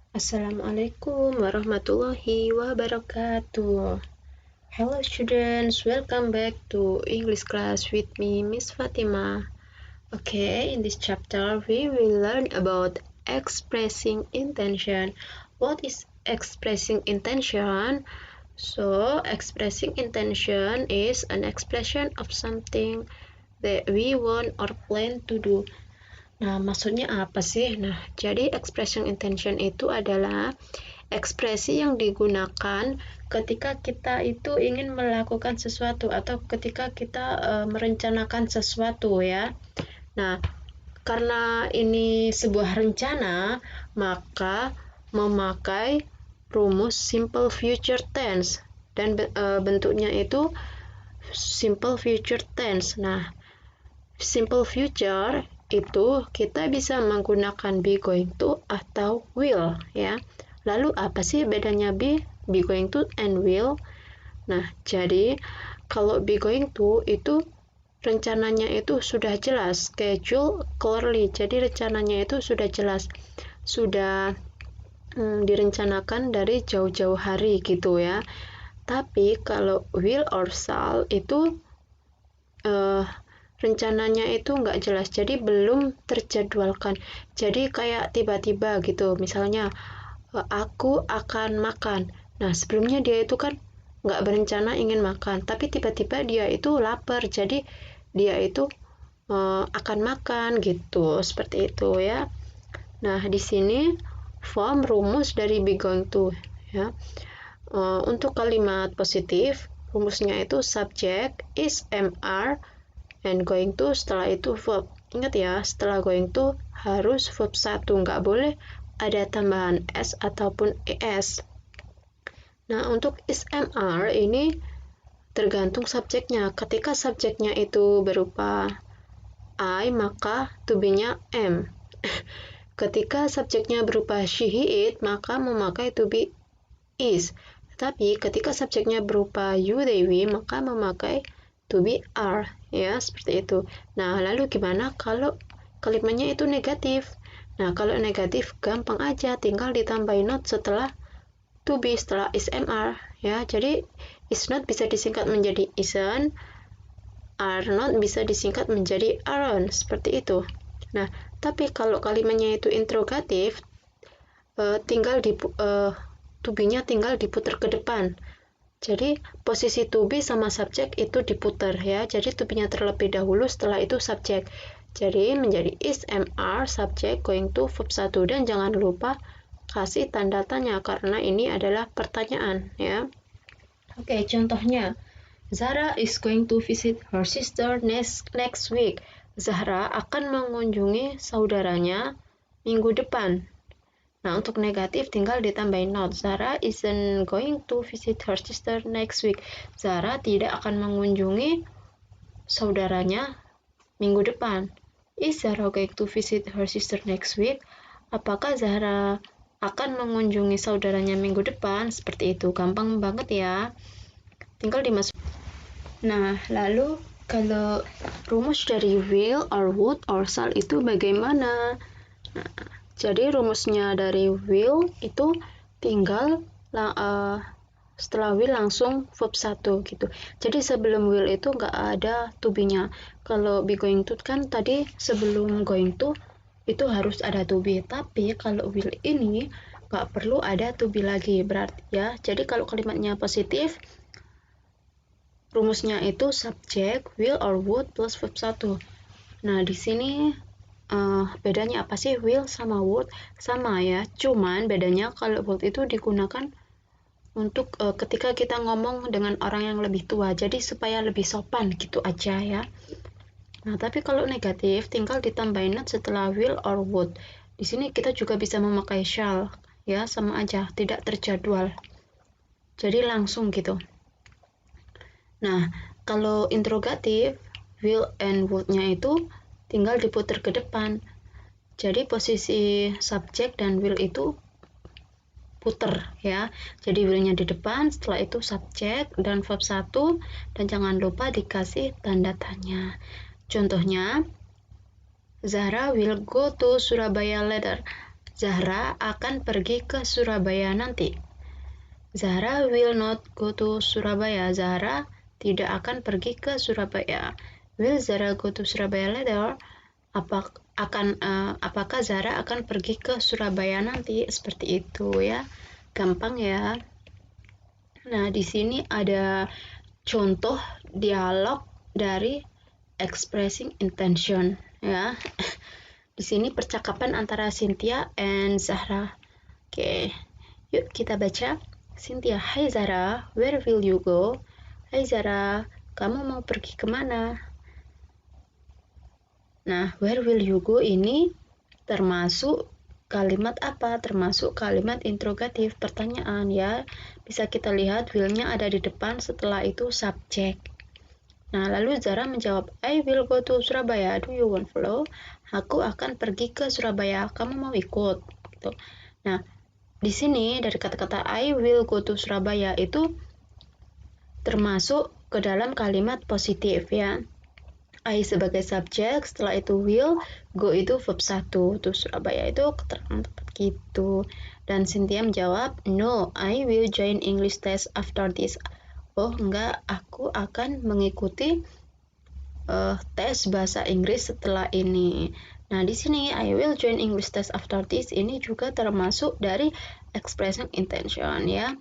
Assalamualaikum warahmatullahi wabarakatuh. Hello students, welcome back to English class with me, Miss Fatima. Okay, in this chapter we will learn about expressing intention. What is expressing intention? So, expressing intention is an expression of something that we want or plan to do. Nah, maksudnya apa sih? Nah, jadi expression intention itu adalah ekspresi yang digunakan ketika kita itu ingin melakukan sesuatu atau ketika kita merencanakan sesuatu ya. Nah, karena ini sebuah rencana, maka memakai rumus simple future tense dan bentuknya itu simple future tense. Nah, simple future itu kita bisa menggunakan be going to atau will ya. Lalu apa sih bedanya be going to and will? Nah, jadi kalau be going to itu rencananya itu sudah jelas, schedule clearly. Jadi rencananya itu sudah jelas, sudah direncanakan dari jauh-jauh hari gitu ya. Tapi kalau will or shall itu rencananya itu nggak jelas, jadi belum terjadwalkan. Jadi kayak tiba-tiba gitu, misalnya aku akan makan. Nah, sebelumnya dia itu kan nggak berencana ingin makan, tapi tiba-tiba dia itu lapar, jadi dia itu akan makan gitu, seperti itu ya. Nah, di sini form rumus dari be going to ya. Untuk kalimat positif, rumusnya itu subject is MR and going to setelah itu verb. Ingat ya, setelah going to harus verb 1, nggak boleh ada tambahan s ataupun es. Nah, untuk is MR ini tergantung subjeknya. Ketika subjeknya itu berupa I, maka to be-nya am. Ketika subjeknya berupa she, he, it, maka memakai to be is. Tetapi ketika subjeknya berupa you, they, we, maka memakai to be are, ya, seperti itu. Nah, lalu gimana kalau kalimatnya itu negatif? Nah, kalau negatif gampang aja, tinggal ditambahin not setelah to be, setelah is mr, ya. Jadi is not bisa disingkat menjadi isn't, are not bisa disingkat menjadi aren't, seperti itu. Nah, tapi kalau kalimatnya itu interrogatif, tinggal to be-nya tinggal diputar ke depan. Jadi posisi to be sama subjek itu diputar ya. Jadi to be-nya terlebih dahulu, setelah itu subjek. Jadi menjadi is, mr, subjek, going to, verb 1. Dan jangan lupa kasih tanda tanya karena ini adalah pertanyaan ya. Oke, contohnya. Zahra is going to visit her sister next week. Zahra akan mengunjungi saudaranya minggu depan. Nah, untuk negatif tinggal ditambahin not. Zahra isn't going to visit her sister next week. Zahra tidak akan mengunjungi saudaranya minggu depan. Is Zahra going to visit her sister next week? Apakah Zahra akan mengunjungi saudaranya minggu depan? Seperti itu, gampang banget ya. Tinggal dimasuk. Nah, lalu kalau rumus dari will or would or shall itu bagaimana? Nah, jadi rumusnya dari will itu tinggal setelah will langsung verb 1 gitu. Jadi sebelum will itu nggak ada to be-nya. Kalau be going to kan tadi sebelum going to itu harus ada to be. Tapi kalau will ini nggak perlu ada to be lagi berarti ya. Jadi kalau kalimatnya positif, rumusnya itu subject, will or would plus verb 1. Nah, di sini bedanya apa sih will sama would? Sama ya, cuman bedanya kalau would itu digunakan untuk ketika kita ngomong dengan orang yang lebih tua, jadi supaya lebih sopan gitu aja ya. Nah, tapi kalau negatif tinggal ditambahin not setelah will or would. Di sini kita juga bisa memakai shall ya, sama aja, tidak terjadwal. Jadi langsung gitu. Nah, kalau interrogatif, will and would-nya itu tinggal diputar ke depan. Jadi posisi subjek dan will itu puter ya. Jadi will-nya di depan, setelah itu subjek dan verb 1, dan jangan lupa dikasih tanda tanya. Contohnya, Zahra will go to Surabaya later. Zahra akan pergi ke Surabaya nanti. Zahra will not go to Surabaya. Zahra tidak akan pergi ke Surabaya. Will Zahra go to Surabaya later? Apakah Zahra akan pergi ke Surabaya nanti? Seperti itu ya. Gampang ya. Nah, di sini ada contoh dialog dari expressing intention ya. Di sini percakapan antara Cynthia and Zahra. Oke, yuk kita baca. Cynthia, "Hai Zahra, where will you go?" "Hai Zahra, kamu mau pergi kemana?" Nah, where will you go ini termasuk kalimat apa? Termasuk kalimat interrogatif, pertanyaan ya. Bisa kita lihat will-nya ada di depan, setelah itu subjek. Nah, lalu Zahra menjawab, "I will go to Surabaya. Do you want follow?" Aku akan pergi ke Surabaya. Kamu mau ikut? Gitu. Nah, di sini dari kata-kata I will go to Surabaya itu termasuk ke dalam kalimat positif ya. I sebagai subjek, setelah itu will, go itu verb 1, tuh Surabaya itu keterangan tempat gitu. Dan Cynthia menjawab, "No, I will join English test after this." Oh enggak, aku akan mengikuti tes bahasa Inggris setelah ini. Nah, di sini I will join English test after this ini juga termasuk dari expressing intention ya.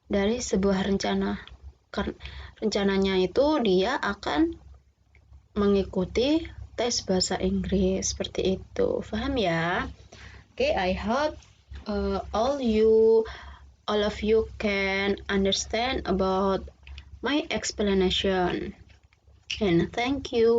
Dari sebuah rencana. Rencananya itu dia akan mengikuti tes bahasa Inggris seperti itu. Paham ya? Okay, I hope all of you can understand about my explanation. And thank you.